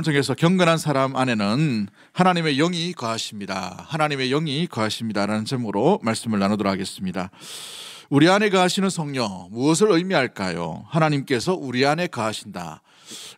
성경에서 경건한 사람 안에는 하나님의 영이 거하십니다. 하나님의 영이 거하십니다라는 제목으로 말씀을 나누도록 하겠습니다. 우리 안에 거하시는 성령, 무엇을 의미할까요? 하나님께서 우리 안에 거하신다,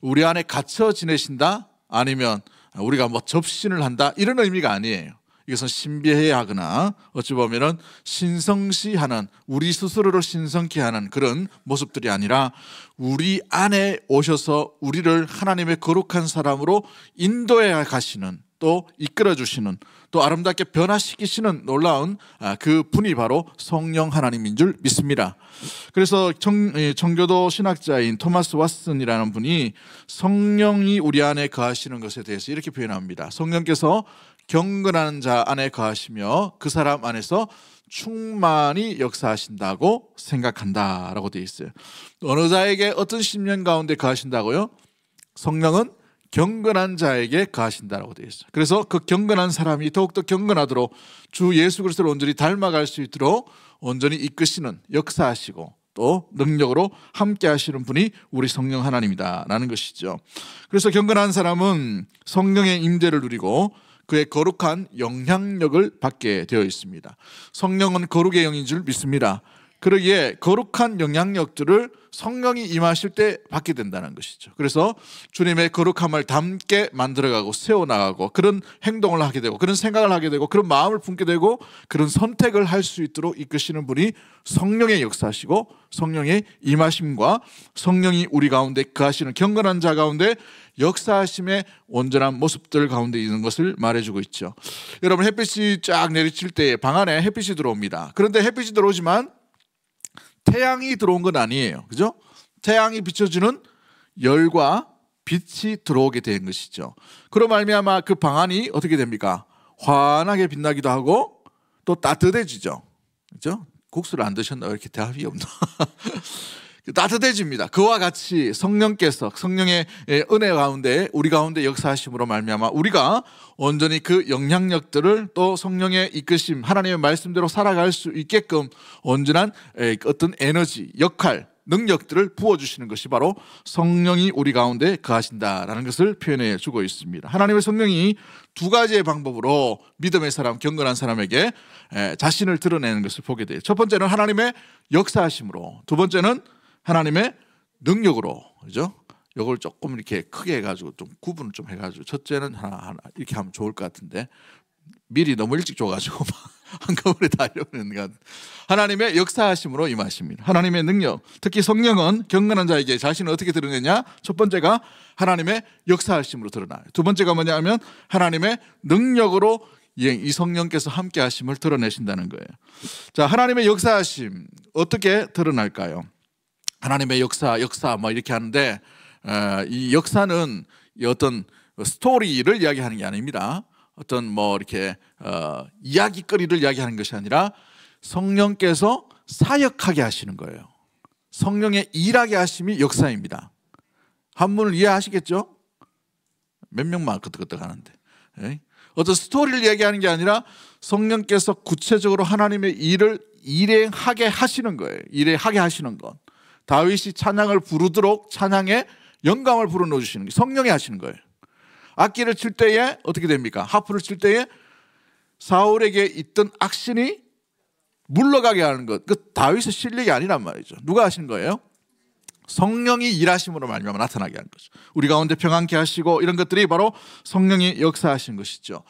우리 안에 갇혀 지내신다, 아니면 우리가 뭐 접신을 한다, 이런 의미가 아니에요. 이것은 신비해야 하거나 어찌 보면은 신성시하는, 우리 스스로를 신성케 하는 그런 모습들이 아니라 우리 안에 오셔서 우리를 하나님의 거룩한 사람으로 인도해 가시는, 또 이끌어 주시는, 또 아름답게 변화시키시는 놀라운 그 분이 바로 성령 하나님인 줄 믿습니다. 그래서 청교도 신학자인 토마스 왓슨이라는 분이 성령이 우리 안에 거하시는 것에 대해서 이렇게 표현합니다. 성령께서 경건한 자 안에 거하시며 그 사람 안에서 충만히 역사하신다고 생각한다라고 되어 있어요. 어느 자에게 어떤 심령 가운데 거하신다고요? 성령은 경건한 자에게 거하신다라고 되어 있어요. 그래서 그 경건한 사람이 더욱더 경건하도록 주 예수 그리스도를 온전히 닮아갈 수 있도록 온전히 이끄시는, 역사하시고 또 능력으로 함께 하시는 분이 우리 성령 하나님이다라는 것이죠. 그래서 경건한 사람은 성령의 임재를 누리고 그의 거룩한 영향력을 받게 되어 있습니다. 성령은 거룩의 영인 줄 믿습니다. 그러기에 거룩한 영향력들을 성령이 임하실 때 받게 된다는 것이죠. 그래서 주님의 거룩함을 담게 만들어가고 세워나가고 그런 행동을 하게 되고 그런 생각을 하게 되고 그런 마음을 품게 되고 그런 선택을 할 수 있도록 이끄시는 분이 성령의 역사시고 성령의 임하심과 성령이 우리 가운데 거하시는 경건한 자 가운데 역사하심의 온전한 모습들 가운데 있는 것을 말해주고 있죠. 여러분, 햇빛이 쫙 내리칠 때 방 안에 햇빛이 들어옵니다. 그런데 햇빛이 들어오지만 태양이 들어온 건 아니에요. 그죠? 태양이 비춰주는 열과 빛이 들어오게 된 것이죠. 그로 말미암아 그 방 안이 어떻게 됩니까? 환하게 빛나기도 하고 또 따뜻해지죠. 그죠? 국수를 안 드셨나? 왜 이렇게 대답이 없나? 따뜻해집니다. 그와 같이 성령께서 성령의 은혜 가운데 우리 가운데 역사하심으로 말미암아 우리가 온전히 그 영향력들을 또 성령의 이끄심, 하나님의 말씀대로 살아갈 수 있게끔 온전한 어떤 에너지, 역할, 능력들을 부어주시는 것이 바로 성령이 우리 가운데 거하신다라는 것을 표현해 주고 있습니다. 하나님의 성령이 두 가지의 방법으로 믿음의 사람, 경건한 사람에게 자신을 드러내는 것을 보게 돼요. 첫 번째는 하나님의 역사하심으로, 두 번째는 하나님의 능력으로. 그죠? 이걸 조금 이렇게 크게 해가지고 좀 구분을 좀 해가지고 첫째는 하나 이렇게 하면 좋을 것 같은데 미리 너무 일찍 줘가지고 한꺼번에 다 이러는 것 같아요. 하나님의 역사하심으로 임하십니다. 하나님의 능력, 특히 성령은 경건한 자에게 자신을 어떻게 드러내냐? 첫 번째가 하나님의 역사하심으로 드러나요. 두 번째가 뭐냐면 하나님의 능력으로 이 성령께서 함께 하심을 드러내신다는 거예요. 자, 하나님의 역사하심 어떻게 드러날까요? 하나님의 역사 뭐 이렇게 하는데 이 역사는 어떤 스토리를 이야기하는 게 아닙니다. 어떤 뭐 이렇게 이야기거리를 이야기하는 것이 아니라 성령께서 사역하게 하시는 거예요. 성령의 일하게 하심이 역사입니다. 한문을 이해하시겠죠? 몇 명만 끄떡끄떡 하는데 어떤 스토리를 이야기하는 게 아니라 성령께서 구체적으로 하나님의 일을 일행하게 하시는 거예요. 일행하게 하시는 것. 다윗이 찬양을 부르도록 찬양에 영감을 불어넣어 주시는 게 성령이 하시는 거예요. 악기를 칠 때에 어떻게 됩니까? 하프를 칠 때에 사울에게 있던 악신이 물러가게 하는 것. 그 다윗의 실력이 아니란 말이죠. 누가 하시는 거예요? 성령이 일하심으로 말미암아 나타나게 하는 거죠. 우리 가운데 평안케 하시고 이런 것들이 바로 성령이 역사하신 것이죠.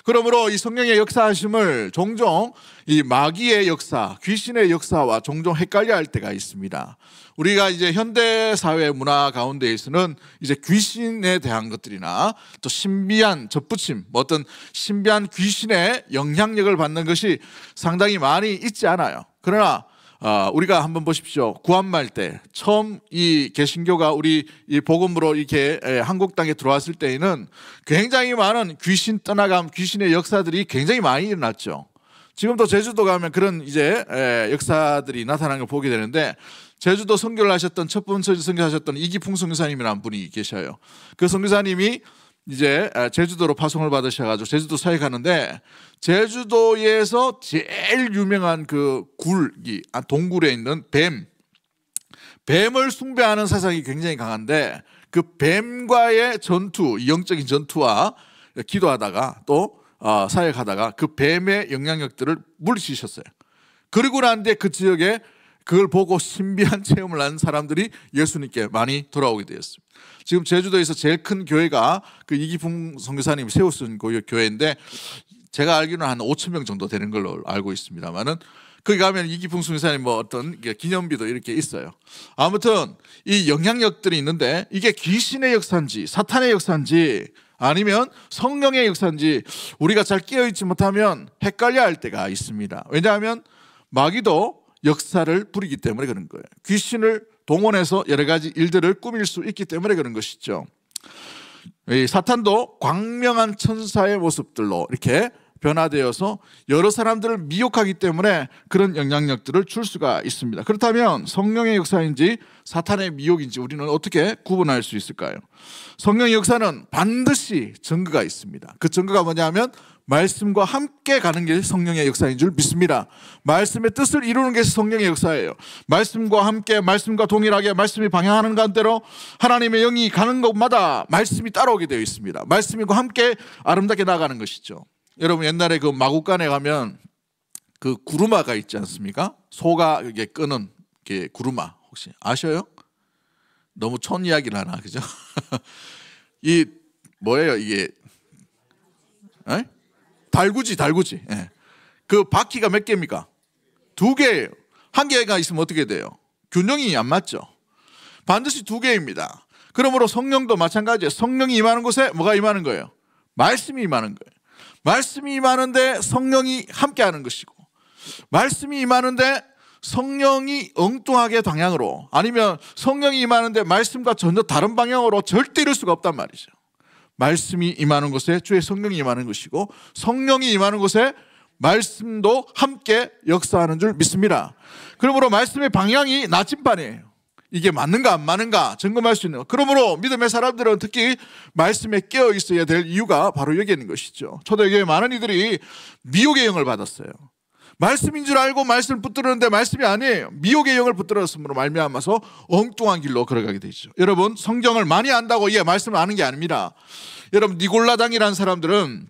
그러므로 이 성령의 역사하심을 종종 이 마귀의 역사, 귀신의 역사와 종종 헷갈려 할 때가 있습니다. 우리가 이제 현대 사회 문화 가운데에서는 이제 귀신에 대한 것들이나 또 신비한 접붙임, 뭐 어떤 신비한 귀신의 영향력을 받는 것이 상당히 많이 있지 않아요. 그러나 우리가 한번 보십시오. 구한말 때 처음 이 개신교가 우리 이 복음으로 이렇게 한국 땅에 들어왔을 때에는 굉장히 많은 귀신 떠나감, 귀신의 역사들이 굉장히 많이 일어났죠. 지금도 제주도 가면 그런 이제 역사들이 나타나는 걸 보게 되는데, 제주도 선교를 하셨던 첫 번째 선교하셨던 이기풍 선교사님이라는 분이 계셔요. 그 선교사님이 이제 제주도로 파송을 받으셔가지고 제주도 사역하는데, 제주도에서 제일 유명한 그 동굴에 있는 뱀을 숭배하는 사상이 굉장히 강한데, 그 뱀과의 전투, 영적인 전투와 기도하다가 또 사역하다가 그 뱀의 영향력들을 물리치셨어요. 그리고 난 뒤에 그 지역에 그걸 보고 신비한 체험을 한 사람들이 예수님께 많이 돌아오게 되었습니다. 지금 제주도에서 제일 큰 교회가 그 이기풍 선교사님이 세우신 교회인데 제가 알기로는 한 5천 명 정도 되는 걸로 알고 있습니다만은 거기 가면 이기풍 선교사님 뭐 어떤 기념비도 이렇게 있어요. 아무튼 이 영향력들이 있는데 이게 귀신의 역사인지 사탄의 역사인지 아니면 성령의 역사인지 우리가 잘 깨어있지 못하면 헷갈려 할 때가 있습니다. 왜냐하면 마귀도 역사를 부리기 때문에 그런 거예요. 귀신을 동원해서 여러 가지 일들을 꾸밀 수 있기 때문에 그런 것이죠. 사탄도 광명한 천사의 모습들로 이렇게 변화되어서 여러 사람들을 미혹하기 때문에 그런 영향력들을 줄 수가 있습니다. 그렇다면 성령의 역사인지 사탄의 미혹인지 우리는 어떻게 구분할 수 있을까요? 성령의 역사는 반드시 증거가 있습니다. 그 증거가 뭐냐면 말씀과 함께 가는 게 성령의 역사인 줄 믿습니다. 말씀의 뜻을 이루는 게 성령의 역사예요. 말씀과 함께, 말씀과 동일하게 말씀이 방향하는 가운데로 하나님의 영이 가는 곳마다 말씀이 따라오게 되어 있습니다. 말씀과 함께 아름답게 나가는 것이죠. 여러분 옛날에 그 마구간에 가면 그 구루마가 있지 않습니까? 소가 이게 끄는 게 구루마 혹시 아셔요? 너무 촌 이야기를 하나 그죠? 이 뭐예요 이게? 에? 달구지. 예. 그 바퀴가 몇 개입니까? 2개예요. 1개가 있으면 어떻게 돼요? 균형이 안 맞죠. 반드시 2개입니다. 그러므로 성령도 마찬가지예요. 성령이 임하는 곳에 뭐가 임하는 거예요? 말씀이 임하는 거예요. 말씀이 임하는데 성령이 함께하는 것이고 말씀이 임하는데 성령이 엉뚱하게 방향으로 아니면 성령이 임하는데 말씀과 전혀 다른 방향으로 절대 이룰 수가 없단 말이죠. 말씀이 임하는 곳에 주의 성령이 임하는 것이고 성령이 임하는 곳에 말씀도 함께 역사하는 줄 믿습니다. 그러므로 말씀의 방향이 나침반이에요. 이게 맞는가 안 맞는가 점검할 수 있는 것. 그러므로 믿음의 사람들은 특히 말씀에 깨어 있어야 될 이유가 바로 여기 있는 것이죠. 초대교회 많은 이들이 미혹의 영을 받았어요. 말씀인 줄 알고 말씀을 붙들었는데 말씀이 아니에요. 미혹의 영을 붙들었으므로 말미암아서 엉뚱한 길로 걸어가게 되죠. 여러분 성경을 많이 안다고 말씀을 아는 게 아닙니다. 여러분 니골라당이라는 사람들은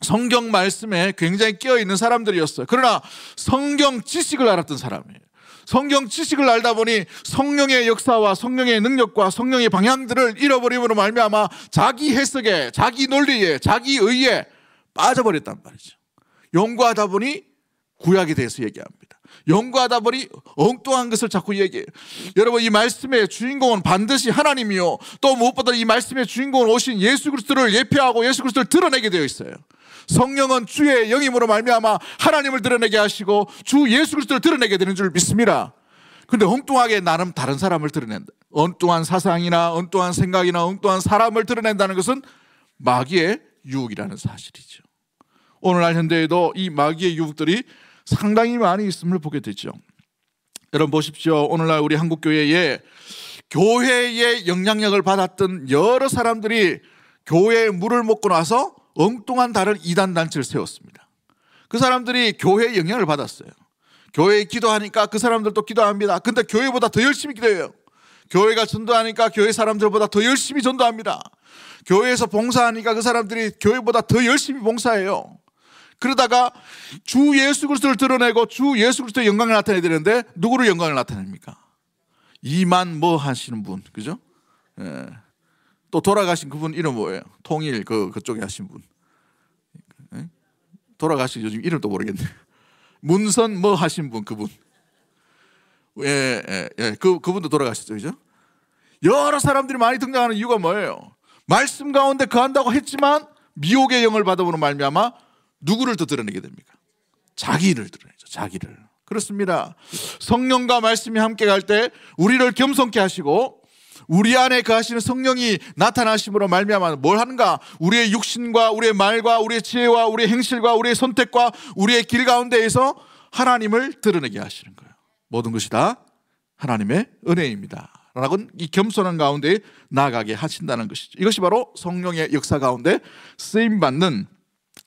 성경 말씀에 굉장히 깨어있는 사람들이었어요. 그러나 성경 지식을 알았던 사람이에요. 성경 지식을 알다 보니 성령의 역사와 성령의 능력과 성령의 방향들을 잃어버림으로 말미암아 자기 해석에 자기 논리에 자기 의에 빠져버렸단 말이죠. 연구하다 보니 구약에 대해서 얘기합니다. 연구하다 보니 엉뚱한 것을 자꾸 얘기해요. 여러분 이 말씀의 주인공은 반드시 하나님이요 또 무엇보다 이 말씀의 주인공은 오신 예수 그리스도를 예표하고 예수 그리스도를 드러내게 되어 있어요. 성령은 주의 영임으로 말미암아 하나님을 드러내게 하시고 주 예수 그리스도를 드러내게 되는 줄 믿습니다. 그런데 엉뚱하게 나름 다른 사람을 드러낸다. 엉뚱한 사상이나 엉뚱한 생각이나 엉뚱한 사람을 드러낸다는 것은 마귀의 유혹이라는 사실이죠. 오늘날 현대에도 이 마귀의 유혹들이 상당히 많이 있음을 보게 되죠. 여러분 보십시오. 오늘날 우리 한국교회에 교회의 영향력을 받았던 여러 사람들이 교회에 물을 먹고 나서 엉뚱한 다른 이단 단체를 세웠습니다. 그 사람들이 교회의 영향을 받았어요. 교회에 기도하니까 그 사람들도 기도합니다. 근데 교회보다 더 열심히 기도해요. 교회가 전도하니까 교회 사람들보다 더 열심히 전도합니다. 교회에서 봉사하니까 그 사람들이 교회보다 더 열심히 봉사해요. 그러다가 주 예수 그리스도를 드러내고 주 예수 그리스도의 영광을 나타내야 되는데 누구를 영광을 나타냅니까? 이만 뭐 하시는 분, 그죠? 예. 또 돌아가신 그분 이름 뭐예요? 통일 그쪽에 하신 분. 예? 돌아가신 요즘 이름도 모르겠네. 문선 뭐 하신 분 그분. 그분도 돌아가셨죠, 그죠? 여러 사람들이 많이 등장하는 이유가 뭐예요? 말씀 가운데 거한다고 했지만 미혹의 영을 받아보는 말미암아 누구를 더 드러내게 됩니까? 자기를 드러내죠. 자기를. 그렇습니다. 성령과 말씀이 함께 갈 때 우리를 겸손케 하시고 우리 안에 거하시는 성령이 나타나심으로 말미암아 뭘 하는가? 우리의 육신과 우리의 말과 우리의 지혜와 우리의 행실과 우리의 선택과 우리의 길 가운데에서 하나님을 드러내게 하시는 거예요. 모든 것이 다 하나님의 은혜입니다. 라고 이 겸손한 가운데 나아가게 하신다는 것이죠. 이것이 바로 성령의 역사 가운데 쓰임받는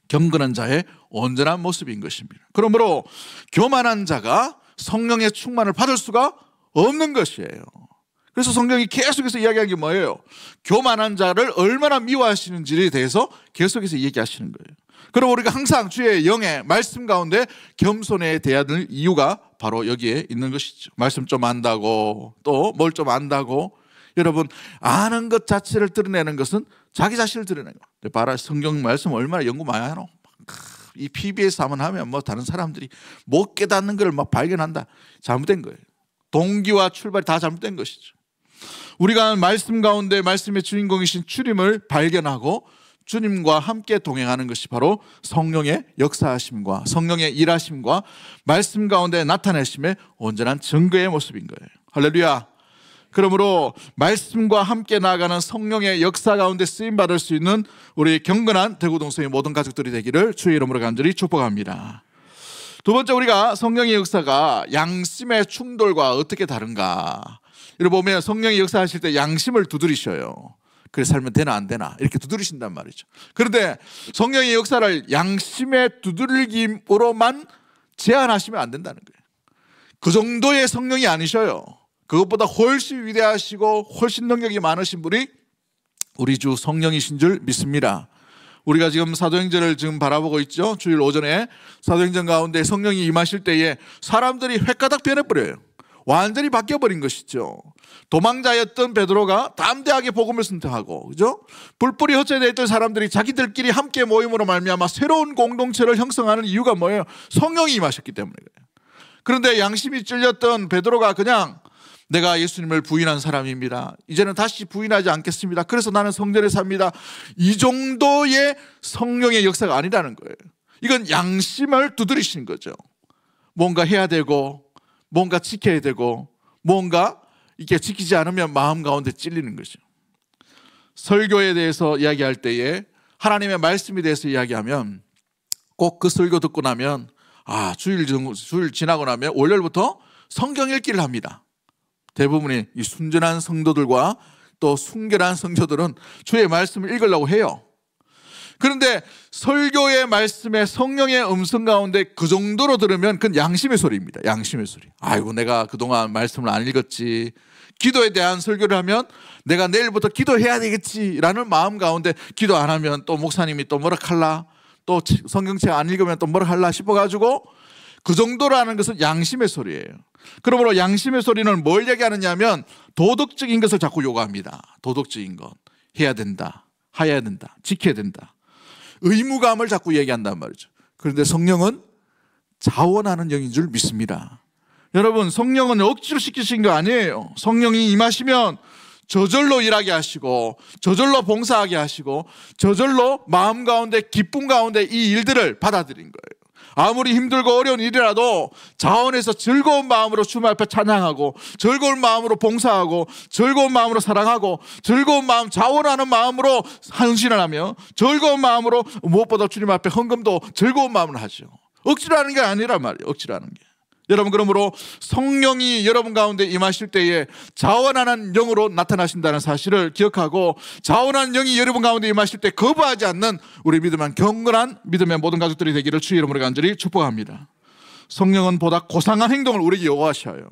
경건한 자의 온전한 모습인 것입니다. 그러므로 교만한 자가 성령의 충만을 받을 수가 없는 것이에요. 그래서 성경이 계속해서 이야기하는 게 뭐예요? 교만한 자를 얼마나 미워하시는지에 대해서 계속해서 얘기하시는 거예요. 그럼 우리가 항상 주의 영의 말씀 가운데 겸손에 대해야 될 이유가 바로 여기에 있는 것이죠. 말씀 좀 안다고, 또 뭘 좀 안다고. 여러분, 아는 것 자체를 드러내는 것은 자기 자신을 드러내는 거예요. 봐라, 성경 말씀 얼마나 연구 많이 하노. 이 PBS 한번 하면 뭐 다른 사람들이 못 깨닫는 걸 막 발견한다. 잘못된 거예요. 동기와 출발이 다 잘못된 것이죠. 우리가 말씀 가운데 말씀의 주인공이신 주님을 발견하고 주님과 함께 동행하는 것이 바로 성령의 역사하심과 성령의 일하심과 말씀 가운데 나타내심의 온전한 증거의 모습인 거예요. 할렐루야. 그러므로 말씀과 함께 나아가는 성령의 역사 가운데 쓰임받을 수 있는 우리 경건한 대구동성의 모든 가족들이 되기를 주의 이름으로 간절히 축복합니다. 두 번째, 우리가 성령의 역사가 양심의 충돌과 어떻게 다른가. 이렇게 보면 성령이 역사하실 때 양심을 두드리셔요. 그래 살면 되나 안 되나 이렇게 두드리신단 말이죠. 그런데 성령의 역사를 양심의 두드리기로만 제한하시면 안 된다는 거예요. 그 정도의 성령이 아니셔요. 그것보다 훨씬 위대하시고 훨씬 능력이 많으신 분이 우리 주 성령이신 줄 믿습니다. 우리가 지금 사도행전을 지금 바라보고 있죠. 주일 오전에 사도행전 가운데 성령이 임하실 때에 사람들이 획가닥 변해버려요. 완전히 바뀌어버린 것이죠. 도망자였던 베드로가 담대하게 복음을 선택하고, 그죠? 불불이 헛되어 있던 사람들이 자기들끼리 함께 모임으로 말미암아 새로운 공동체를 형성하는 이유가 뭐예요? 성령이 임하셨기 때문에 그래요. 그런데 양심이 찔렸던 베드로가 그냥 내가 예수님을 부인한 사람입니다. 이제는 다시 부인하지 않겠습니다. 그래서 나는 성전에 삽니다. 이 정도의 성령의 역사가 아니라는 거예요. 이건 양심을 두드리시는 거죠. 뭔가 해야 되고 뭔가 지켜야 되고 뭔가 이렇게 지키지 않으면 마음 가운데 찔리는 거죠. 설교에 대해서 이야기할 때에 하나님의 말씀에 대해서 이야기하면 꼭 그 설교 듣고 나면 주일 지나고 나면 월요일부터 성경 읽기를 합니다. 대부분의 이 순전한 성도들과 또 순결한 성도들은 주의 말씀을 읽으려고 해요. 그런데 설교의 말씀에 성령의 음성 가운데 그 정도로 들으면 그건 양심의 소리입니다. 양심의 소리. 아이고 내가 그동안 말씀을 안 읽었지. 기도에 대한 설교를 하면 내가 내일부터 기도해야 되겠지라는 마음 가운데 기도 안 하면 또 목사님이 또 뭐라 할라, 또 성경책 안 읽으면 또 뭐라 할라 싶어가지고 그 정도라는 것은 양심의 소리예요. 그러므로 양심의 소리는 뭘 얘기하느냐 하면 도덕적인 것을 자꾸 요구합니다. 도덕적인 것. 해야 된다. 해야 된다. 지켜야 된다. 의무감을 자꾸 얘기한단 말이죠. 그런데 성령은 자원하는 영인 줄 믿습니다. 여러분, 성령은 억지로 시키신 거 아니에요. 성령이 임하시면 저절로 일하게 하시고 저절로 봉사하게 하시고 저절로 마음 가운데 기쁨 가운데 이 일들을 받아들인 거예요. 아무리 힘들고 어려운 일이라도 자원해서 즐거운 마음으로 주님 앞에 찬양하고 즐거운 마음으로 봉사하고 즐거운 마음으로 사랑하고 즐거운 마음, 자원하는 마음으로 헌신을 하며 즐거운 마음으로 무엇보다 주님 앞에 헌금도 즐거운 마음으로 하죠. 억지로 하는 게 아니란 말이에요. 억지로 하는 게. 여러분, 그러므로 성령이 여러분 가운데 임하실 때에 자원하는 영으로 나타나신다는 사실을 기억하고 자원하는 영이 여러분 가운데 임하실 때 거부하지 않는 우리 믿음한 경건한 믿음의 모든 가족들이 되기를 주의 이름으로 간절히 축복합니다. 성령은 보다 고상한 행동을 우리에게 요구하셔요.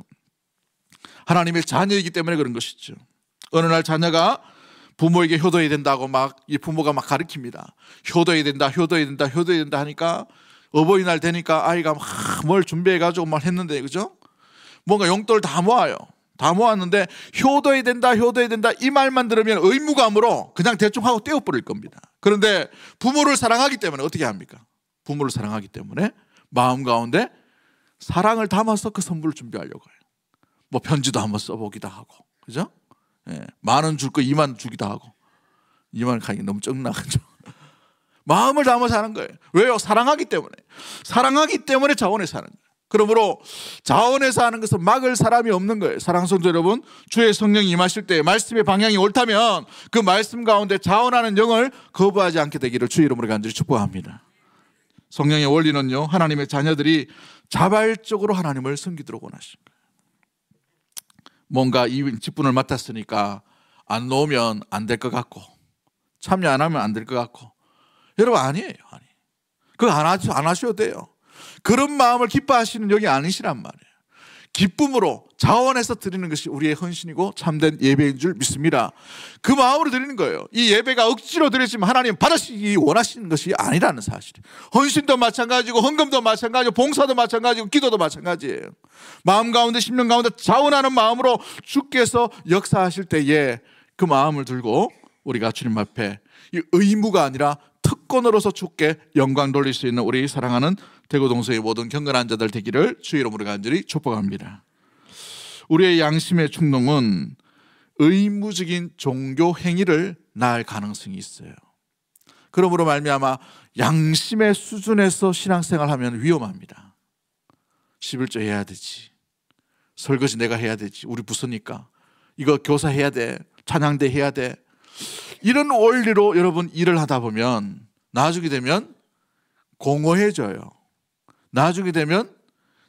하나님의 자녀이기 때문에 그런 것이죠. 어느 날 자녀가 부모에게 효도해야 된다고 이 부모가 가르칩니다. 효도해야 된다, 효도해야 된다, 효도해야 된다 하니까 어버이날 되니까 아이가 막 뭘 준비해가지고 막 했는데, 그죠? 뭔가 용돈을 다 모아요. 다 모았는데 효도해야 된다, 효도해야 된다 이 말만 들으면 의무감으로 그냥 대충 하고 떼어버릴 겁니다. 그런데 부모를 사랑하기 때문에 어떻게 합니까? 부모를 사랑하기 때문에 마음 가운데 사랑을 담아서 그 선물을 준비하려고 해요. 뭐 편지도 한번 써보기도 하고, 그죠? 예, 만 원 줄 거 2만 주기도 하고. 2만 가기 너무 적나가죠. 마음을 담아서 하는 거예요. 왜요? 사랑하기 때문에. 사랑하기 때문에 자원해서 하는 거예요. 그러므로 자원해서 하는 것은 막을 사람이 없는 거예요. 사랑하는 성도 여러분, 주의 성령이 임하실 때 말씀의 방향이 옳다면 그 말씀 가운데 자원하는 영을 거부하지 않게 되기를 주의 이름으로 간절히 축복합니다. 성령의 원리는요, 하나님의 자녀들이 자발적으로 하나님을 섬기도록 원하신 거예요. 뭔가 이 직분을 맡았으니까 안 놓으면 안 될 것 같고 참여 안 하면 안 될 것 같고, 여러분 아니에요. 그거 안 하셔도 돼요. 그런 마음을 기뻐하시는 영이 아니시란 말이에요. 기쁨으로 자원해서 드리는 것이 우리의 헌신이고 참된 예배인 줄 믿습니다. 그 마음으로 드리는 거예요. 이 예배가 억지로 드렸지만 하나님 받으시기 원하시는 것이 아니라는 사실. 헌신도 마찬가지고 헌금도 마찬가지고 봉사도 마찬가지고 기도도 마찬가지예요. 마음 가운데 심령 가운데 자원하는 마음으로 주께서 역사하실 때에 그 마음을 들고 우리가 주님 앞에 이 의무가 아니라 특권으로서 주께 영광 돌릴 수 있는 우리 사랑하는 대구 동서의 모든 경건한 자들 되기를 주의 이름으로 간절히 축복합니다. 우리의 양심의 충동은 의무적인 종교 행위를 낳을 가능성이 있어요. 그러므로 말미암아 양심의 수준에서 신앙생활하면 위험합니다. 11조 해야 되지, 설거지 내가 해야 되지, 우리 부서니까 이거 교사해야 돼, 찬양대 해야 돼, 이런 원리로 여러분 일을 하다 보면 나중에 되면 공허해져요. 나중에 되면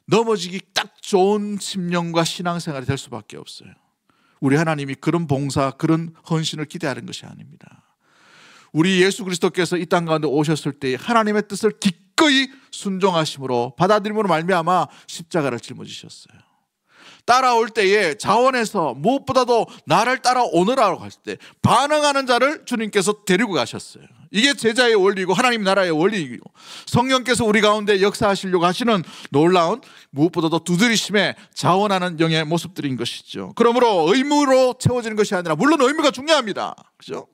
넘어지기 딱 좋은 심령과 신앙생활이 될 수밖에 없어요. 우리 하나님이 그런 봉사, 그런 헌신을 기대하는 것이 아닙니다. 우리 예수 그리스도께서 이 땅 가운데 오셨을 때 하나님의 뜻을 기꺼이 순종하심으로 받아들임으로 말미암아 십자가를 짊어지셨어요. 따라올 때에 자원해서 무엇보다도 나를 따라오너라고 했을 때 반응하는 자를 주님께서 데리고 가셨어요. 이게 제자의 원리고 하나님 나라의 원리이고 성령께서 우리 가운데 역사하시려고 하시는 놀라운 무엇보다도 두드리심에 자원하는 영의 모습들인 것이죠. 그러므로 의무로 채워지는 것이 아니라, 물론 의무가 중요합니다. 그죠?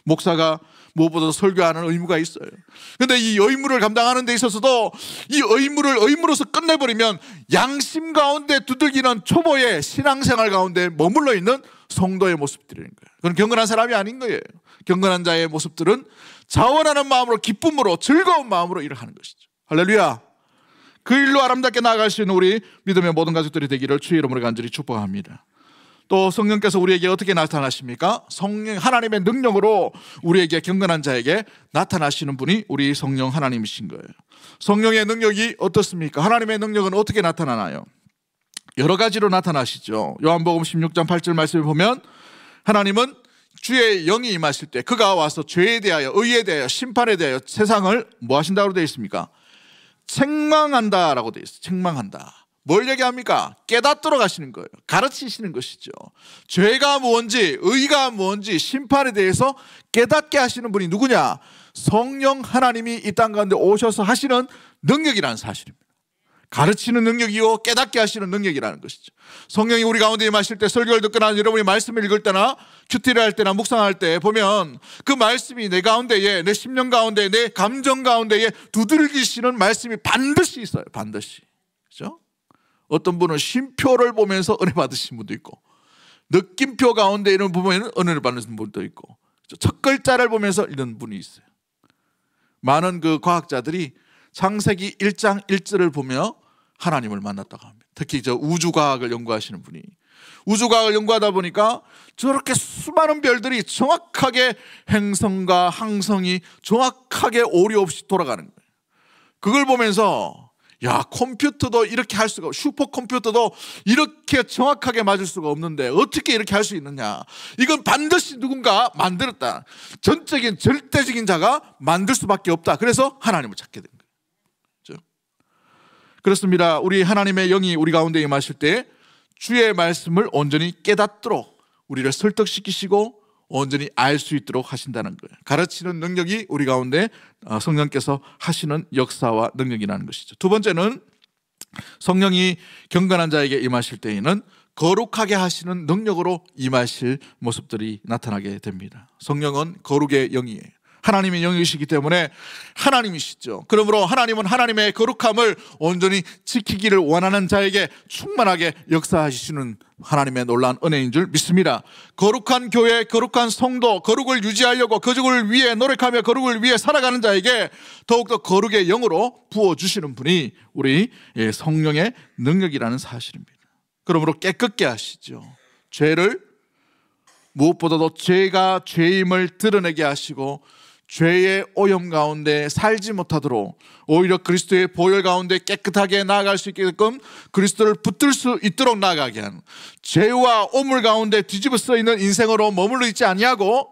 목사가 무엇보다도 설교하는 의무가 있어요. 그런데 이 의무를 감당하는 데 있어서도 이 의무를 의무로서 끝내버리면 양심 가운데 두들기는 초보의 신앙생활 가운데 머물러 있는 성도의 모습들인 거예요. 그건 경건한 사람이 아닌 거예요. 경건한 자의 모습들은 자원하는 마음으로, 기쁨으로, 즐거운 마음으로 일을 하는 것이죠. 할렐루야. 그 일로 아름답게 나아갈 수 있는 우리 믿음의 모든 가족들이 되기를 주의 이름으로 간절히 축복합니다. 또 성령께서 우리에게 어떻게 나타나십니까? 성령 하나님의 능력으로 우리에게, 경건한 자에게 나타나시는 분이 우리 성령 하나님이신 거예요. 성령의 능력이 어떻습니까? 하나님의 능력은 어떻게 나타나나요? 여러 가지로 나타나시죠. 요한복음 16장 8절 말씀을 보면 하나님은 주의 영이 임하실 때 그가 와서 죄에 대하여, 의에 대하여, 심판에 대하여 세상을 뭐 하신다고 되어 있습니까? 책망한다라고 되어 있어요. 책망한다. 뭘 얘기합니까? 깨닫도록 하시는 거예요. 가르치시는 것이죠. 죄가 뭔지, 의가 뭔지, 심판에 대해서 깨닫게 하시는 분이 누구냐? 성령 하나님이 이 땅 가운데 오셔서 하시는 능력이라는 사실입니다. 가르치는 능력이요, 깨닫게 하시는 능력이라는 것이죠. 성령이 우리 가운데 임하실 때, 설교를 듣거나 여러분이 말씀을 읽을 때나 큐티를 할 때나 묵상할 때 보면 그 말씀이 내 가운데에, 내 심령 가운데, 내 감정 가운데에 두들기시는 말씀이 반드시 있어요. 반드시. 그렇죠? 어떤 분은 쉼표를 보면서 은혜 받으신 분도 있고, 느낌표 가운데 이런 부분에는 은혜를 받는 분도 있고, 첫 글자를 보면서 이런 분이 있어요. 많은 그 과학자들이 창세기 1장 1절을 보며 하나님을 만났다고 합니다. 특히 저 우주과학을 연구하시는 분이, 우주과학을 연구하다 보니까 저렇게 수많은 별들이 정확하게 행성과 항성이 정확하게 오류 없이 돌아가는 거예요. 그걸 보면서 야, 컴퓨터도 이렇게 할 수가, 슈퍼컴퓨터도 이렇게 정확하게 맞을 수가 없는데 어떻게 이렇게 할 수 있느냐. 이건 반드시 누군가 만들었다. 전적인 절대적인 자가 만들 수밖에 없다. 그래서 하나님을 찾게 된 거예요. 그렇죠? 그렇습니다. 우리 하나님의 영이 우리 가운데 임하실 때 주의 말씀을 온전히 깨닫도록 우리를 설득시키시고 온전히 알 수 있도록 하신다는 거예요. 가르치는 능력이 우리 가운데 성령께서 하시는 역사와 능력이라는 것이죠. 두 번째는 성령이 경건한 자에게 임하실 때에는 거룩하게 하시는 능력으로 임하실 모습들이 나타나게 됩니다. 성령은 거룩의 영이에요. 하나님의 영이시기 때문에 하나님이시죠. 그러므로 하나님은 하나님의 거룩함을 온전히 지키기를 원하는 자에게 충만하게 역사하시는 하나님의 놀라운 은혜인 줄 믿습니다. 거룩한 교회, 거룩한 성도, 거룩을 유지하려고 거룩을 위해 노력하며 거룩을 위해 살아가는 자에게 더욱더 거룩의 영으로 부어주시는 분이 우리 성령의 능력이라는 사실입니다. 그러므로 깨끗게 하시죠. 죄를, 무엇보다도 죄가 죄임을 드러내게 하시고 죄의 오염 가운데 살지 못하도록 오히려 그리스도의 보혈 가운데 깨끗하게 나아갈 수 있게끔 그리스도를 붙들 수 있도록 나아가게 하는, 죄와 오물 가운데 뒤집어 있는 인생으로 머물러 있지 아니하고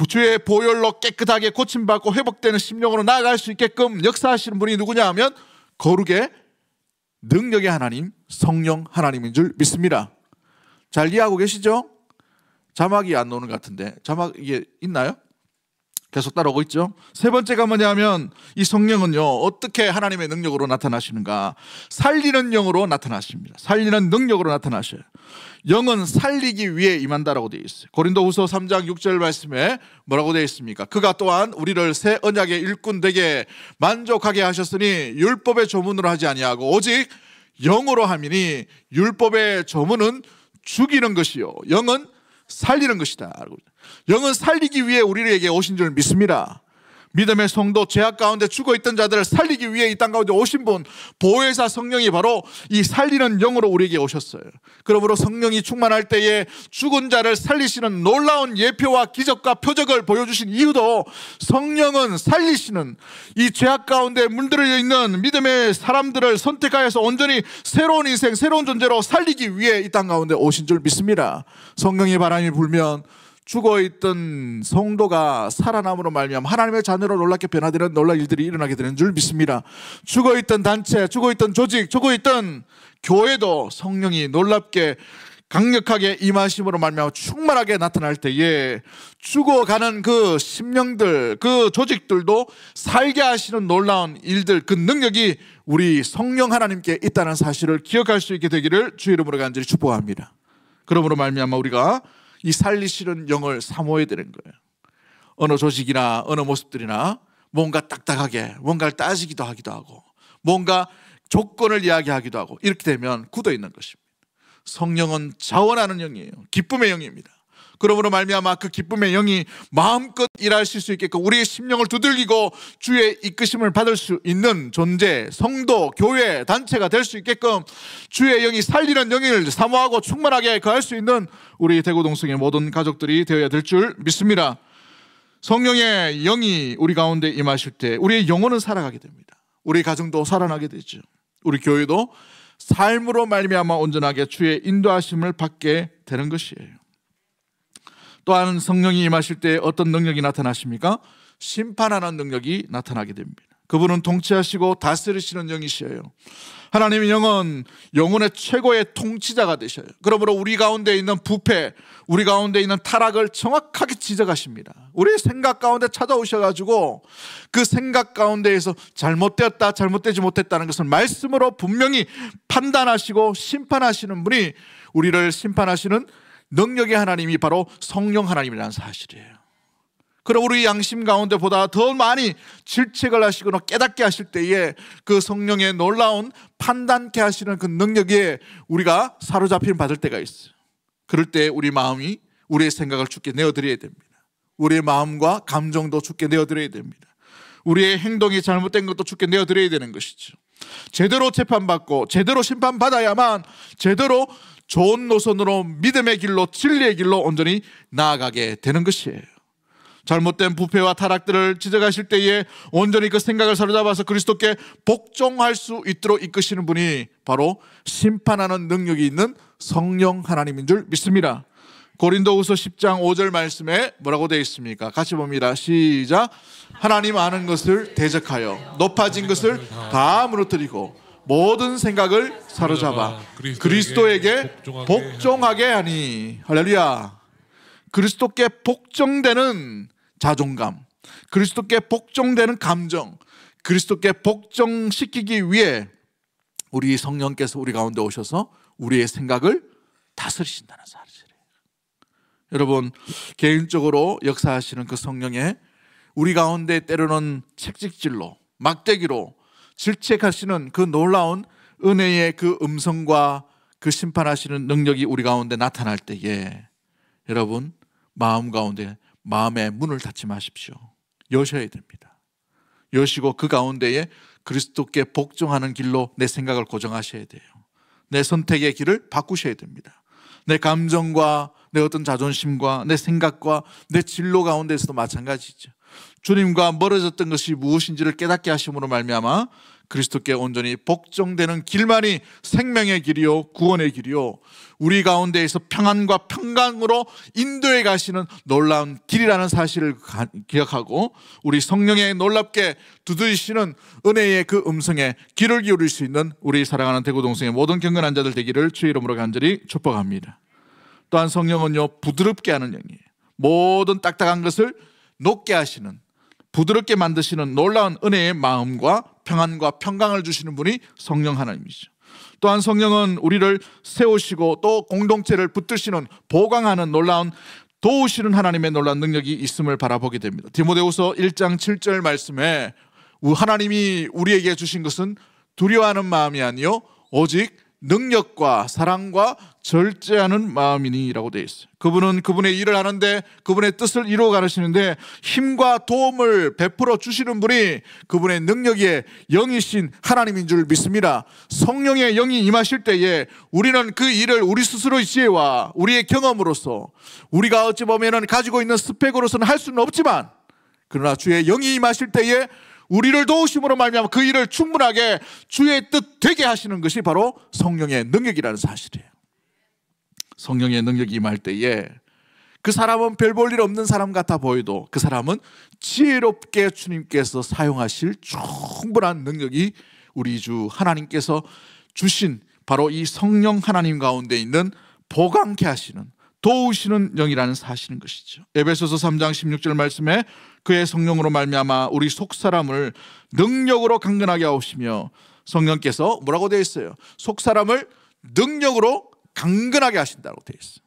주의 보혈로 깨끗하게 고침받고 회복되는 심령으로 나아갈 수 있게끔 역사하시는 분이 누구냐 하면 거룩의 능력의 하나님, 성령 하나님인 줄 믿습니다. 잘 이해하고 계시죠? 자막이 안 나오는 것 같은데 자막 이게 있나요? 계속 따라오고 있죠. 세 번째가 뭐냐면 이 성령은요 어떻게 하나님의 능력으로 나타나시는가? 살리는 영으로 나타나십니다. 살리는 능력으로 나타나셔요. 영은 살리기 위해 임한다라고 되어 있어요. 고린도후서 3장 6절 말씀에 뭐라고 되어 있습니까? 그가 또한 우리를 새 언약의 일꾼 되게 만족하게 하셨으니 율법의 조문으로 하지 아니하고 오직 영으로 함이니 율법의 조문은 죽이는 것이요 영은 살리는 것이다. 영은 살리기 위해 우리에게 오신 줄 믿습니다. 믿음의 성도, 죄악 가운데 죽어있던 자들을 살리기 위해 이 땅 가운데 오신 분, 보혜사 성령이 바로 이 살리는 영으로 우리에게 오셨어요. 그러므로 성령이 충만할 때에 죽은 자를 살리시는 놀라운 예표와 기적과 표적을 보여주신 이유도 성령은 살리시는 이 죄악 가운데 물들어 있는 믿음의 사람들을 선택하여서 온전히 새로운 인생, 새로운 존재로 살리기 위해 이 땅 가운데 오신 줄 믿습니다. 성령의 바람이 불면 죽어있던 성도가 살아남으로 말미암아 하나님의 자녀로 놀랍게 변화되는 놀라운 일들이 일어나게 되는 줄 믿습니다. 죽어있던 단체, 죽어있던 조직, 죽어있던 교회도 성령이 놀랍게 강력하게 임하심으로 말미암아 충만하게 나타날 때에 죽어가는 그 심령들, 그 조직들도 살게 하시는 놀라운 일들, 그 능력이 우리 성령 하나님께 있다는 사실을 기억할 수 있게 되기를 주의 이름으로 간절히 축복합니다. 그러므로 말미암아 우리가 이 살리시는 영을 사모해야 되는 거예요. 어느 조직이나 어느 모습들이나 뭔가 딱딱하게 뭔가를 따지기도 하기도 하고 뭔가 조건을 이야기하기도 하고 이렇게 되면 굳어 있는 것입니다. 성령은 자원하는 영이에요. 기쁨의 영입니다. 그러므로 말미암아 그 기쁨의 영이 마음껏 일하실 수 있게끔 우리의 심령을 두들기고 주의 이끄심을 받을 수 있는 존재, 성도, 교회, 단체가 될 수 있게끔 주의 영이 살리는 영을 사모하고 충만하게 거할 수 있는 우리 대구동성의 모든 가족들이 되어야 될 줄 믿습니다. 성령의 영이 우리 가운데 임하실 때 우리의 영혼은 살아가게 됩니다. 우리 가정도 살아나게 되죠. 우리 교회도 삶으로 말미암아 온전하게 주의 인도하심을 받게 되는 것이에요. 또한 성령이 임하실 때 어떤 능력이 나타나십니까? 심판하는 능력이 나타나게 됩니다. 그분은 통치하시고 다스리시는 영이시에요. 하나님의 영은 영혼의 최고의 통치자가 되셔요. 그러므로 우리 가운데 있는 부패, 우리 가운데 있는 타락을 정확하게 지적하십니다. 우리의 생각 가운데 찾아오셔가지고 그 생각 가운데에서 잘못되었다, 잘못되지 못했다는 것을 말씀으로 분명히 판단하시고 심판하시는 분이 우리를 심판하시는 능력의 하나님이 바로 성령 하나님이라는 사실이에요. 그럼 우리 양심 가운데보다 더 많이 질책을 하시거나 깨닫게 하실 때에 그 성령의 놀라운 판단케 하시는 그 능력에 우리가 사로잡힘 받을 때가 있어요. 그럴 때 우리 마음이 우리의 생각을 주께 내어드려야 됩니다. 우리의 마음과 감정도 주께 내어드려야 됩니다. 우리의 행동이 잘못된 것도 주께 내어드려야 되는 것이죠. 제대로 재판받고 제대로 심판받아야만 제대로 좋은 노선으로 믿음의 길로 진리의 길로 온전히 나아가게 되는 것이에요. 잘못된 부패와 타락들을 지적하실 때에 온전히 그 생각을 사로잡아서 그리스도께 복종할 수 있도록 이끄시는 분이 바로 심판하는 능력이 있는 성령 하나님인 줄 믿습니다. 고린도후서 10장 5절 말씀에 뭐라고 되어 있습니까? 같이 봅니다. 시작. 하나님 아는 것을 대적하여 높아진 것을 다 무너뜨리고 모든 생각을 사로잡아 그리스도에게 복종하게 하니. 할렐루야. 그리스도께 복종되는 자존감, 그리스도께 복종되는 감정, 그리스도께 복종시키기 위해 우리 성령께서 우리 가운데 오셔서 우리의 생각을 다스리신다는 사실이에요. 여러분, 개인적으로 역사하시는 그 성령의 우리 가운데 때로는 책직질로 막대기로 질책하시는 그 놀라운 은혜의 그 음성과 그 심판하시는 능력이 우리 가운데 나타날 때에 여러분 마음 가운데 마음의 문을 닫지 마십시오. 여셔야 됩니다. 여시고 그 가운데에 그리스도께 복종하는 길로 내 생각을 고정하셔야 돼요. 내 선택의 길을 바꾸셔야 됩니다. 내 감정과 내 어떤 자존심과 내 생각과 내 진로 가운데서도 마찬가지죠. 주님과 멀어졌던 것이 무엇인지를 깨닫게 하심으로 말미암아 그리스도께 온전히 복종되는 길만이 생명의 길이요 구원의 길이요 우리 가운데에서 평안과 평강으로 인도해 가시는 놀라운 길이라는 사실을 기억하고 우리 성령의 놀랍게 두드리시는 은혜의 그 음성에 귀를 기울일 수 있는 우리 사랑하는 대구동성의 모든 경건한 자들 되기를 주의 이름으로 간절히 축복합니다. 또한 성령은요 부드럽게 하는 영이에요. 모든 딱딱한 것을 녹게 하시는, 부드럽게 만드시는 놀라운 은혜의 마음과 평안과 평강을 주시는 분이 성령 하나님이죠. 또한 성령은 우리를 세우시고 또 공동체를 붙드시는, 보강하는 놀라운, 도우시는 하나님의 놀라운 능력이 있음을 바라보게 됩니다. 디모데후서 1장 7절 말씀에 하나님이 우리에게 주신 것은 두려워하는 마음이 아니요 오직 능력과 사랑과 절제하는 마음이니라고 되어 있어요. 그분은 그분의 일을 하는데 그분의 뜻을 이루어 가시는데 힘과 도움을 베풀어 주시는 분이 그분의 능력의 영이신 하나님인 줄 믿습니다. 성령의 영이 임하실 때에 우리는 그 일을 우리 스스로의 지혜와 우리의 경험으로서 우리가 어찌 보면 가지고 있는 스펙으로서는 할 수는 없지만 그러나 주의 영이 임하실 때에 우리를 도우심으로 말미암아 그 일을 충분하게 주의 뜻 되게 하시는 것이 바로 성령의 능력이라는 사실이에요. 성령의 능력이 임할 때에 그 사람은 별 볼 일 없는 사람 같아 보여도 그 사람은 지혜롭게 주님께서 사용하실 충분한 능력이 우리 주 하나님께서 주신 바로 이 성령 하나님 가운데 있는 보강케 하시는, 도우시는 영이라는 사실인 것이죠. 에베소서 3장 16절 말씀에 그의 성령으로 말미암아 우리 속사람을 능력으로 강건하게 하시며, 성령께서 뭐라고 되어 있어요? 속사람을 능력으로 강건하게 하신다고 되어 있어요.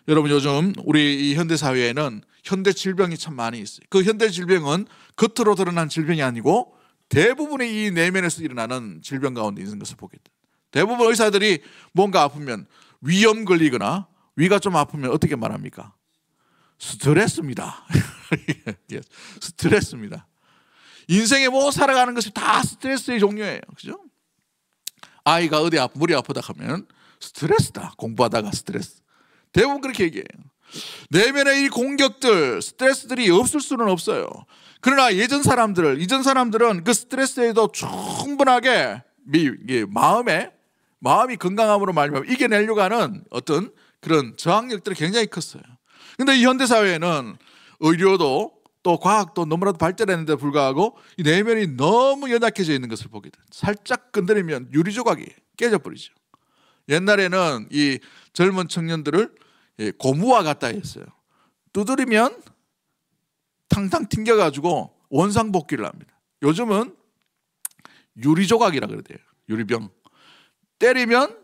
여러분, 요즘 우리 이 현대 사회에는 현대 질병이 참 많이 있어요. 그 현대 질병은 겉으로 드러난 질병이 아니고 대부분의 이 내면에서 일어나는 질병 가운데 있는 것을 보게 돼요. 대부분 의사들이 뭔가 아프면, 위염 걸리거나 위가 좀 아프면 어떻게 말합니까? 스트레스입니다. 스트레스입니다. 인생에 뭐 살아가는 것이 다 스트레스의 종류예요. 그죠? 아이가 어디 머리 아프다 하면 스트레스다. 공부하다가 스트레스. 대부분 그렇게 얘기해요. 내면의 이 공격들, 스트레스들이 없을 수는 없어요. 그러나 이전 사람들은 그 스트레스에도 충분하게 마음이 건강함으로 말미암아 이겨내려고 하는 어떤 그런 저항력들이 굉장히 컸어요. 근데 이 현대사회에는 의료도 또 과학도 너무나도 발전했는데 불구하고 이 내면이 너무 연약해져 있는 것을 보게 돼요. 살짝 건드리면 유리조각이 깨져버리죠. 옛날에는 이 젊은 청년들을 고무와 같다 했어요. 두드리면 탕탕 튕겨가지고 원상복귀를 합니다. 요즘은 유리조각이라 그래요. 유리병. 때리면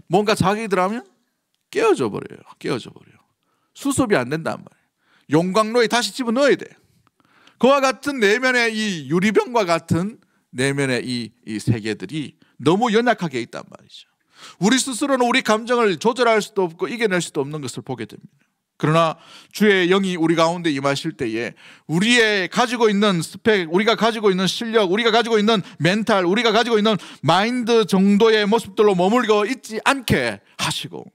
뭔가 자극이 들어가면 깨어져 버려요. 수습이 안 된단 말이에요. 용광로에 다시 집어넣어야 돼요. 그와 같은 내면의 이 유리병과 같은 내면의 이 세계들이 너무 연약하게 있단 말이죠. 우리 스스로는 우리 감정을 조절할 수도 없고 이겨낼 수도 없는 것을 보게 됩니다. 그러나 주의 영이 우리 가운데 임하실 때에 우리의 가지고 있는 스펙, 우리가 가지고 있는 실력, 우리가 가지고 있는 멘탈, 우리가 가지고 있는 마인드 정도의 모습들로 머물고 있지 않게 하시고,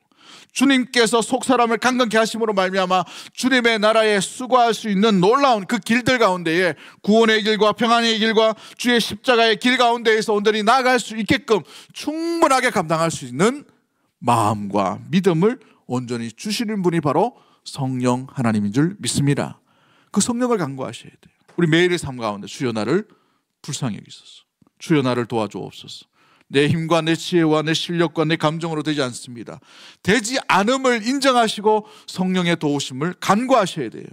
주님께서 속사람을 강건케 하심으로 말미암아 주님의 나라에 수고할 수 있는 놀라운 그 길들 가운데에 구원의 길과 평안의 길과 주의 십자가의 길 가운데에서 온전히 나아갈 수 있게끔 충분하게 감당할 수 있는 마음과 믿음을 온전히 주시는 분이 바로 성령 하나님인 줄 믿습니다. 그 성령을 간구하셔야 돼요. 우리 매일의 삶 가운데 주여 나를 불쌍히 여기소서, 주여 나를 도와주옵소서. 내 힘과 내 지혜와 내 실력과 내 감정으로 되지 않습니다. 되지 않음을 인정하시고 성령의 도우심을 간구하셔야 돼요.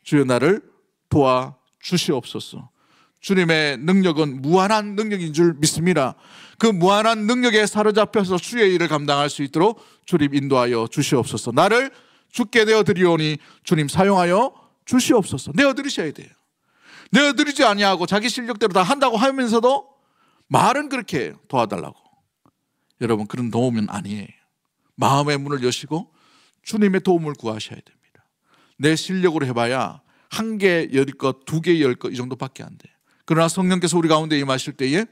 주여 나를 도와주시옵소서. 주님의 능력은 무한한 능력인 줄 믿습니다. 그 무한한 능력에 사로잡혀서 주의 일을 감당할 수 있도록 주님 인도하여 주시옵소서. 나를 주께 내어드리오니 주님 사용하여 주시옵소서. 내어드리셔야 돼요. 내어드리지 아니하고 자기 실력대로 다 한다고 하면서도 말은 그렇게 해요. 도와달라고. 여러분, 그런 도움은 아니에요. 마음의 문을 여시고 주님의 도움을 구하셔야 됩니다. 내 실력으로 해봐야 한 개 열 것, 두 개 열 것 이 정도밖에 안 돼요. 그러나 성령께서 우리 가운데 임하실 때에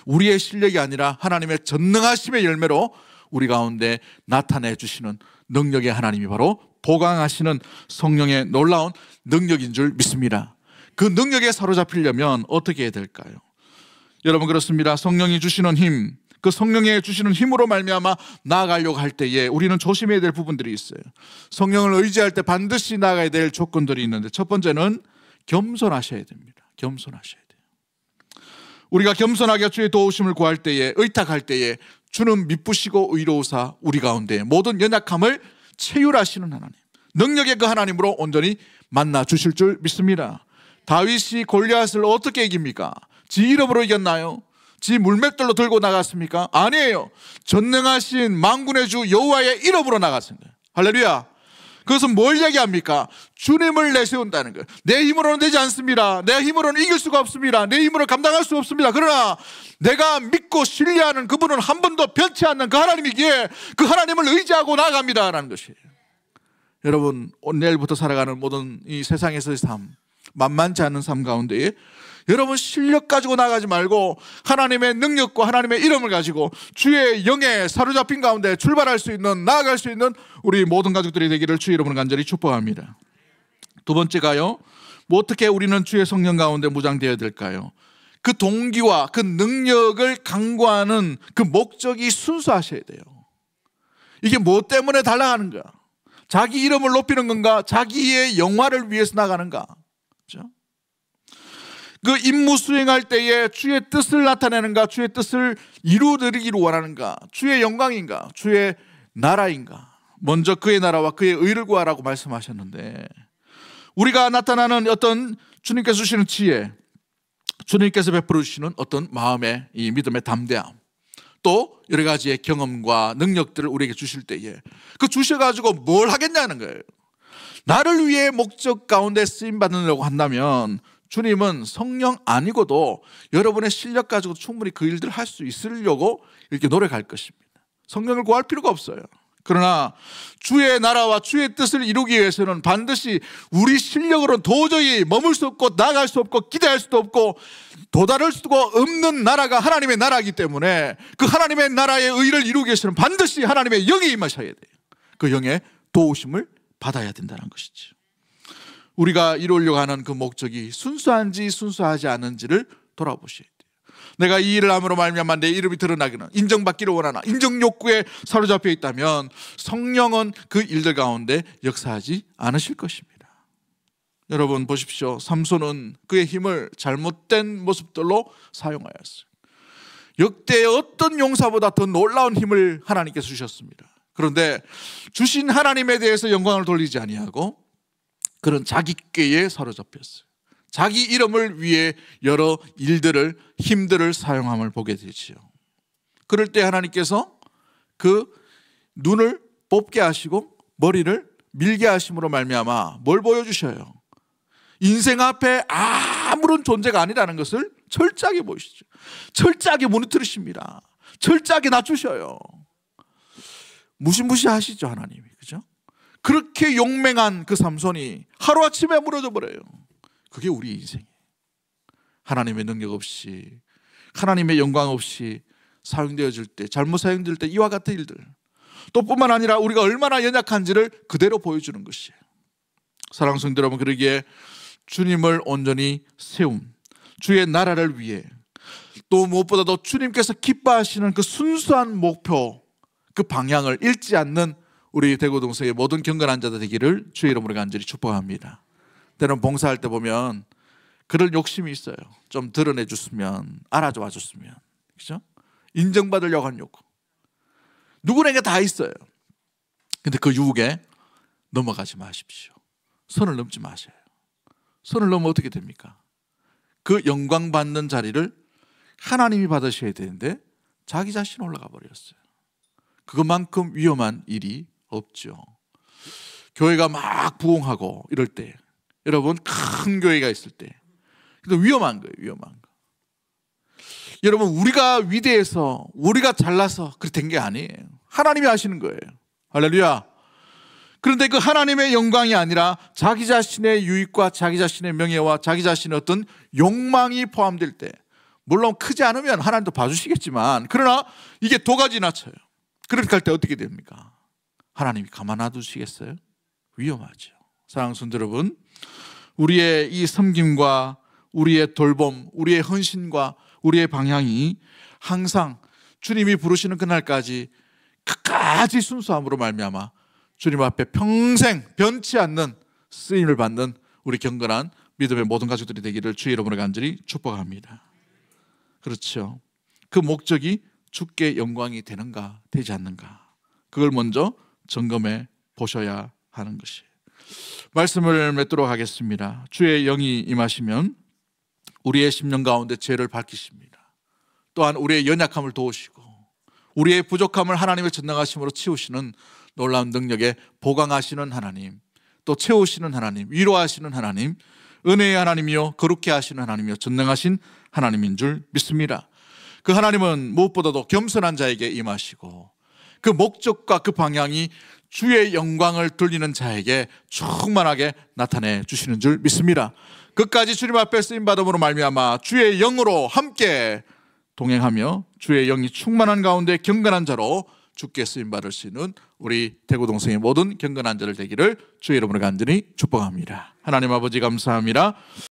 우리의 실력이 아니라 하나님의 전능하심의 열매로 우리 가운데 나타내 주시는 능력의 하나님이 바로 보강하시는 성령의 놀라운 능력인 줄 믿습니다. 그 능력에 사로잡히려면 어떻게 해야 될까요? 여러분 그렇습니다. 성령이 주시는 힘, 그 성령의 주시는 힘으로 말미암아 나아가려고 할 때에 우리는 조심해야 될 부분들이 있어요. 성령을 의지할 때 반드시 나아가야 될 조건들이 있는데, 첫 번째는 겸손하셔야 됩니다. 겸손하셔야 돼요. 우리가 겸손하게 주의 도우심을 구할 때에, 의탁할 때에 주는 미쁘시고 의로우사 우리 가운데 모든 연약함을 체휼하시는 하나님, 능력의 그 하나님으로 온전히 만나 주실 줄 믿습니다. 다윗이 골리앗을 어떻게 이깁니까? 지 이름으로 이겼나요? 지 물맷돌로 들고 나갔습니까? 아니에요. 전능하신 만군의 주 여호와의 이름으로 나갔습니다. 할렐루야. 그것은 뭘 얘기합니까? 주님을 내세운다는 거예요. 내 힘으로는 되지 않습니다. 내 힘으로는 이길 수가 없습니다. 내 힘으로 감당할 수 없습니다. 그러나 내가 믿고 신뢰하는 그분은 한 번도 변치 않는 그 하나님이기에 그 하나님을 의지하고 나아갑니다라는 것이에요. 여러분, 내일부터 살아가는 모든 이 세상에서의 삶, 만만치 않은 삶 가운데에 여러분 실력 가지고 나가지 말고 하나님의 능력과 하나님의 이름을 가지고 주의 영에 사로잡힌 가운데 출발할 수 있는, 나아갈 수 있는 우리 모든 가족들이 되기를 주의 이름으로 간절히 축복합니다. 두 번째가요, 뭐 어떻게 우리는 주의 성령 가운데 무장되어야 될까요? 그 동기와 그 능력을 강구하는 그 목적이 순수하셔야 돼요. 이게 뭐 때문에 달라가는가? 자기 이름을 높이는 건가? 자기의 영화를 위해서 나가는가? 그렇죠? 그 임무 수행할 때에 주의 뜻을 나타내는가? 주의 뜻을 이루어드리기를 원하는가? 주의 영광인가? 주의 나라인가? 먼저 그의 나라와 그의 의를 구하라고 말씀하셨는데, 우리가 나타나는 어떤 주님께서 주시는 지혜, 주님께서 베풀어 주시는 어떤 마음의 이 믿음의 담대함, 또 여러 가지의 경험과 능력들을 우리에게 주실 때에 그 주셔가지고 뭘 하겠냐는 거예요. 나를 위해 목적 가운데 쓰임받으려고 한다면 주님은 성령 아니고도 여러분의 실력 가지고 충분히 그 일들을 할 수 있으려고 이렇게 노력할 것입니다. 성령을 구할 필요가 없어요. 그러나 주의 나라와 주의 뜻을 이루기 위해서는 반드시 우리 실력으로는 도저히 머물 수 없고 나아갈 수 없고 기대할 수도 없고 도달할 수도 없는 나라가 하나님의 나라이기 때문에 그 하나님의 나라의 의를 이루기 위해서는 반드시 하나님의 영이 임하셔야 돼요. 그 영의 도우심을 받아야 된다는 것이죠. 우리가 이루려고 하는 그 목적이 순수한지 순수하지 않은지를 돌아보셔야 돼요. 내가 이 일을 함으로 말미암아 내 이름이 드러나기는, 인정받기를 원하나 인정 욕구에 사로잡혀 있다면 성령은 그 일들 가운데 역사하지 않으실 것입니다. 여러분 보십시오. 삼손은 그의 힘을 잘못된 모습들로 사용하였어요. 역대 어떤 용사보다 더 놀라운 힘을 하나님께서 주셨습니다. 그런데 주신 하나님에 대해서 영광을 돌리지 아니하고 그런 자기 꾀에 사로잡혔어요. 자기 이름을 위해 여러 일들을, 힘들을 사용함을 보게 되지요. 그럴 때 하나님께서 그 눈을 뽑게 하시고 머리를 밀게 하심으로 말미암아 뭘 보여주셔요? 인생 앞에 아무런 존재가 아니라는 것을 철저하게 보이시죠. 철저하게 무너뜨리십니다. 철저하게 낮추셔요. 무시무시하시죠, 하나님이. 그죠? 그렇게 용맹한 그 삼손이 하루아침에 무너져 버려요. 그게 우리 인생이에요. 하나님의 능력 없이, 하나님의 영광 없이 사용되어질 때, 잘못 사용될 때 이와 같은 일들, 또 뿐만 아니라 우리가 얼마나 연약한지를 그대로 보여주는 것이에요. 사랑하는 성도 여러분, 그러기에 주님을 온전히 세움, 주의 나라를 위해, 또 무엇보다도 주님께서 기뻐하시는 그 순수한 목표, 그 방향을 잃지 않는 우리 대구동성의 모든 경건한 자들 되기를 주의 이름으로 간절히 축복합니다. 때론 봉사할 때 보면 그럴 욕심이 있어요. 좀 드러내 줬으면, 알아줘 줬으면, 그죠? 인정받으려고 하는 욕구, 누구에게 다 있어요. 근데 그 유혹에 넘어가지 마십시오. 선을 넘지 마세요. 선을 넘으면 어떻게 됩니까? 그 영광 받는 자리를 하나님이 받으셔야 되는데 자기 자신 올라가 버렸어요. 그것만큼 위험한 일이 없죠. 교회가 막 부흥하고 이럴 때, 여러분 큰 교회가 있을 때, 근데 위험한 거예요. 위험한 거. 여러분 우리가 위대해서, 우리가 잘나서 그렇게 된 게 아니에요. 하나님이 하시는 거예요. 할렐루야. 그런데 그 하나님의 영광이 아니라 자기 자신의 유익과 자기 자신의 명예와 자기 자신의 어떤 욕망이 포함될 때, 물론 크지 않으면 하나님도 봐주시겠지만, 그러나 이게 도가지 나쳐요. 그렇게 할 때 어떻게 됩니까? 하나님이 가만 놔두시겠어요? 위험하죠. 사랑하는 성도 여러분, 우리의 이 섬김과 우리의 돌봄, 우리의 헌신과 우리의 방향이 항상 주님이 부르시는 그날까지 끝까지 순수함으로 말미암아 주님 앞에 평생 변치 않는 쓰임을 받는 우리 경건한 믿음의 모든 가족들이 되기를 주의 이름으로 간절히 축복합니다. 그렇죠. 그 목적이 주께 영광이 되는가 되지 않는가, 그걸 먼저 점검해 보셔야 하는 것이에요. 말씀을 맺도록 하겠습니다. 주의 영이 임하시면 우리의 심령 가운데 죄를 밝히십니다. 또한 우리의 연약함을 도우시고 우리의 부족함을 하나님의 전능하심으로 치우시는 놀라운 능력에 보강하시는 하나님, 또 채우시는 하나님, 위로하시는 하나님, 은혜의 하나님이요 거룩해 하시는 하나님이요 전능하신 하나님인 줄 믿습니다. 그 하나님은 무엇보다도 겸손한 자에게 임하시고 그 목적과 그 방향이 주의 영광을 돌리는 자에게 충만하게 나타내 주시는 줄 믿습니다. 끝까지 주님 앞에 쓰임받음으로 말미암아 주의 영으로 함께 동행하며 주의 영이 충만한 가운데 경건한 자로 주께 쓰임받을 수 있는 우리 대구동성의 모든 경건한 자들 되기를 주의 이름으로 간절히 축복합니다. 하나님 아버지 감사합니다.